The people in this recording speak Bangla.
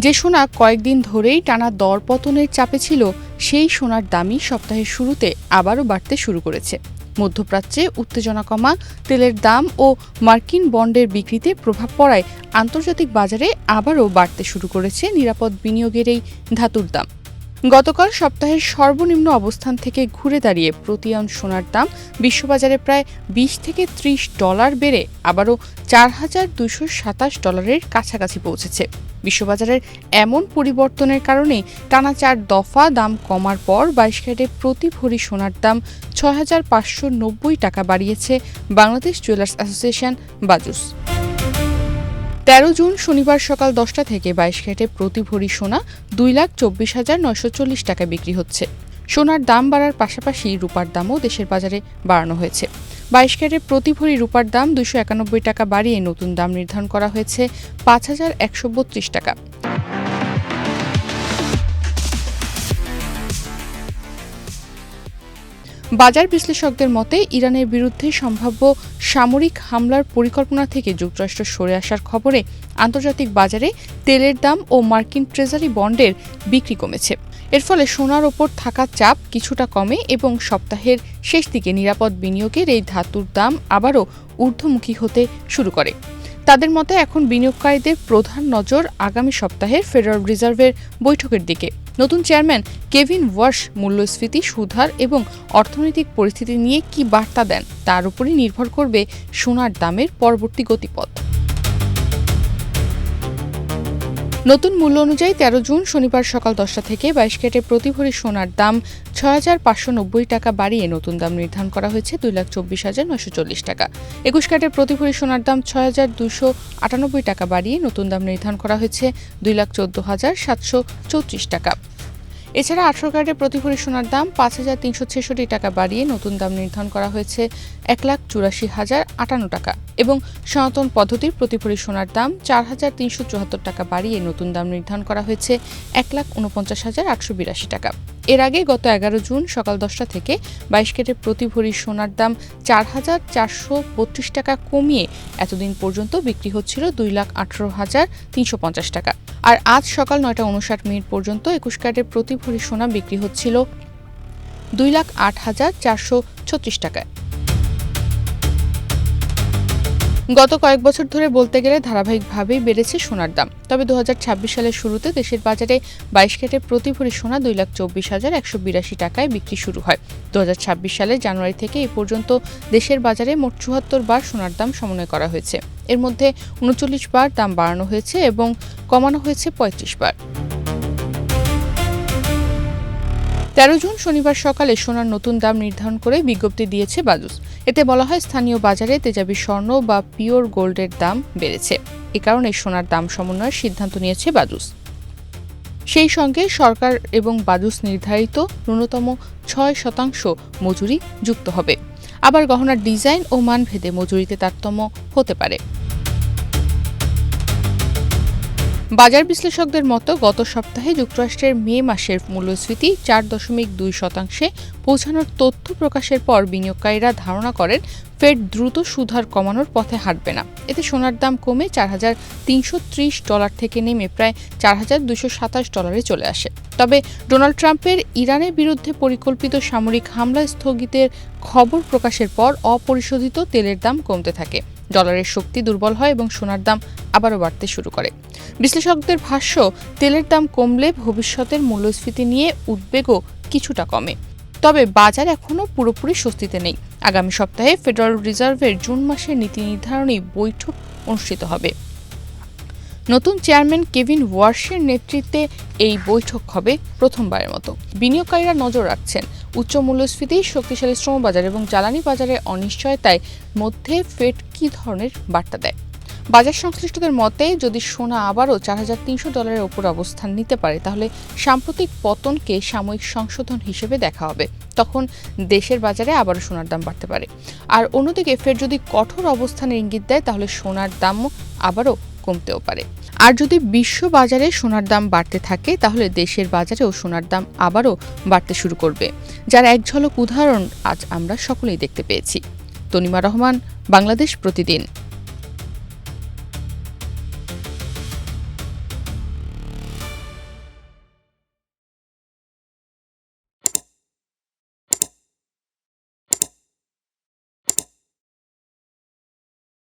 যে সোনা কয়েকদিন ধরেই টানা দরপতনের চাপে ছিল, সেই সোনার দামই সপ্তাহের শুরুতে আবারও বাড়তে শুরু করেছে। মধ্যপ্রাচ্যে উত্তেজনা কমা, তেলের দাম ও মার্কিন বন্ডের বিক্রিতে প্রভাব পড়ায় আন্তর্জাতিক বাজারে আবারও বাড়তে শুরু করেছে নিরাপদ বিনিয়োগের এই ধাতুর দাম। গতকাল সপ্তাহের সর্বনিম্ন অবস্থান থেকে ঘুরে দাঁড়িয়ে প্রতি আউন্স সোনার দাম বিশ্ববাজারে প্রায় 20 থেকে 30 ডলার বেড়ে আবারও $4,227 কাছাকাছি পৌঁছেছে। বিশ্ববাজারের এমন পরিবর্তনের কারণে টানা 4 দফা দাম কমার পর 22 ক্যারেটে প্রতি ভরি সোনার দাম 6,590 টাকা বাড়িয়েছে Bangladesh jewellers association BAJUS. 13 June শনিবার সকাল 10টা থেকে 22 ক্যারেটে প্রতি ভরি সোনা 2,24,940 টাকা বিক্রি হচ্ছে। সোনার দাম বাড়ার পাশাপাশি রূপার দামও দেশের বাজারে বাড়ানো হয়েছে। 22 ক্যারেটে প্রতি ভরি রূপার দাম 291 টাকা বাড়িয়ে নতুন দাম নির্ধারণ করা হয়েছে 5,132 টাকা। বাজার বিশ্লেষকদের মতে ইরানের বিরুদ্ধে সম্ভাব্য সামরিক হামলার পরিকল্পনা থেকে যুক্তরাষ্ট্র সরে আসার খবরে আন্তর্জাতিক বাজারে তেলের দাম ও মার্কিন ট্রেজারি বন্ডের বিক্রি কমেছে। এর ফলে সোনার ওপর থাকা চাপ কিছুটা কমে এবং সপ্তাহের শেষ দিকে নিরাপদ বিনিয়োগের এই ধাতুর দাম আবারও ঊর্ধ্বমুখী হতে শুরু করে। তাদের মতে এখন বিনিয়োগকারীদের প্রধান নজর আগামী সপ্তাহের ফেডারেল রিজার্ভের বৈঠকের দিকে। নতুন চেয়ারম্যান কেভিন ওয়ার্শ মূল্যস্ফীতি, সুধার এবং অর্থনৈতিক পরিস্থিতি নিয়ে কী বার্তা দেন তার উপরই নির্ভর করবে সোনার দামের পরবর্তী গতিপথ। নতুন মূল্য অনুযায়ী 13 জুন শনিবার সকাল 10টা থেকে 22 ক্যারেটে প্রতি ভরি সোনার দাম 6,590 টাকা বাড়িয়ে নতুন দাম নির্ধারণ করা হয়েছে 2,24,940 টাকা। 21 ক্যারেটে প্রতি ভরি সোনার দাম 6,298 টাকা বাড়িয়ে নতুন দাম নির্ধারণ করা হয়েছে 2,14,734 টাকা। এছাড়া 18 ক্যারেটে প্রতি ভরি সোনার দাম 5,366 টাকা বাড়িয়ে নতুন দাম নির্ধারণ করা হয়েছে 1,84,058 টাকা এবং সনাতন পদ্ধতির প্রতি ভরি সোনার দাম 4,374 টাকা বাড়িয়ে নতুন দাম নির্ধারণ করা হয়েছে 1,49,882 টাকা। এর আগে গত 11 জুন সকাল 10টা থেকে 22 ক্যারেটে প্রতি ভরি সোনার দাম 4,432 টাকা কমিয়ে এতদিন পর্যন্ত বিক্রি হচ্ছিল 2,18,350 টাকা। আর আজ সকাল 9টা 59 পর্যন্ত 21 ক্যারেটে প্রতি ভরি সোনা বিক্রি হচ্ছিল 2,08,436 টাকায়। গত কয়েক বছর ধরে বলতে গেলে ধারাবাহিকভাবেই বেড়েছে সোনার দাম। তবে 2026 সালের শুরুতে দেশের বাজারে 22 ক্যারেটে প্রতি ভরি সোনা 2,24,182 টাকায় বিক্রি শুরু হয়। 2026 সালের জানুয়ারি থেকে এই পর্যন্ত দেশের বাজারে মোট 74 বার সোনার দাম সমন্বয় করা হয়েছে। এর মধ্যে 39 বার দাম বাড়ানো হয়েছে এবং কমানো হয়েছে 35 বার। 13 জুন শনিবার সকালে সোনার নতুন দাম নির্ধারণ করে বিজ্ঞপ্তি দিয়েছে বাজুস। এতে বলা হয় স্থানীয় বাজারে তেজাবি স্বর্ণ বা পিওর গোল্ডের দাম বেড়েছে। এ কারণে সোনার দাম সমন্বয়ের সিদ্ধান্ত নিয়েছে বাজুস। সেই সঙ্গে সরকার এবং বাজুস নির্ধারিত ন্যূনতম 6% মজুরি যুক্ত হবে। আবার গহনার ডিজাইন ও মান ভেদে মজুরিতে তারতম্য হতে পারে। বাজার বিশ্লেষকদের মতো গত সপ্তাহে যুক্তরাষ্ট্রের মে মাসের মূল্যস্ফীতি 4.2% পৌঁছানোর তথ্য প্রকাশের পর বিনিয়োগকারীরা ধারণা করেন ফেড দ্রুত সুদহার কমানোর পথে হাঁটবে না। এতে সোনার দাম কমে 4,330 ডলার থেকে নেমে প্রায় 4,227 ডলারে চলে আসে। তবে ডোনাল্ড ট্রাম্পের ইরানের বিরুদ্ধে পরিকল্পিত সামরিক হামলা স্থগিতের খবর প্রকাশের পর অপরিশোধিত তেলের দাম কমতে থাকে। ডলারের শক্তি দুর্বল হয় এবং সোনার দাম আবারও বাড়তে শুরু করে। বিশ্লেষকদের ভাষ্য, তেলের দাম কমলে ভবিষ্যতের মূল্যস্ফীতি নিয়ে উদ্বেগও কিছুটা কমে। তবে বাজার এখনও পুরোপুরি স্বস্তিতে নেই। আগামী সপ্তাহে ফেডারেল রিজার্ভের জুন মাসের নীতি নির্ধারণী বৈঠক অনুষ্ঠিত হবে। নতুন চেয়ারম্যান কেভিন ওয়ার্শের নেতৃত্বে এই বৈঠক হবে প্রথমবারের মতো। বিনিয়োগকারীরা নজর রাখছেন উচ্চ মূল্যস্ফীতি, শক্তিশালী শ্রমবাজার এবং জ্বালানি বাজারের অনিশ্চয়তার মধ্যে ফেড কী ধরনের বার্তা দেয়। বাজার সংশ্লিষ্টদের মতে যদি সোনা আবারও 4,300 ডলারের ওপর অবস্থান নিতে পারে তাহলে সাম্প্রতিক পতনকে সাময়িক সংশোধন হিসেবে দেখা হবে। তখন দেশের বাজারে আবারও সোনার দাম বাড়তে পারে। আর অন্যদিকে ফেড যদি কঠোর অবস্থানের ইঙ্গিত দেয় তাহলে সোনার দামও আবারও কমতেও পারে। আর যদি বিশ্ব বাজারে সোনার দাম বাড়তে থাকে তাহলে দেশের বাজারেও সোনার দাম আবারও বাড়তে শুরু করবে, যার এক ঝলক উদাহরণ আজ আমরা সকলেই দেখতে পেয়েছি। তনিমা রহমান, বাংলাদেশ প্রতিদিন।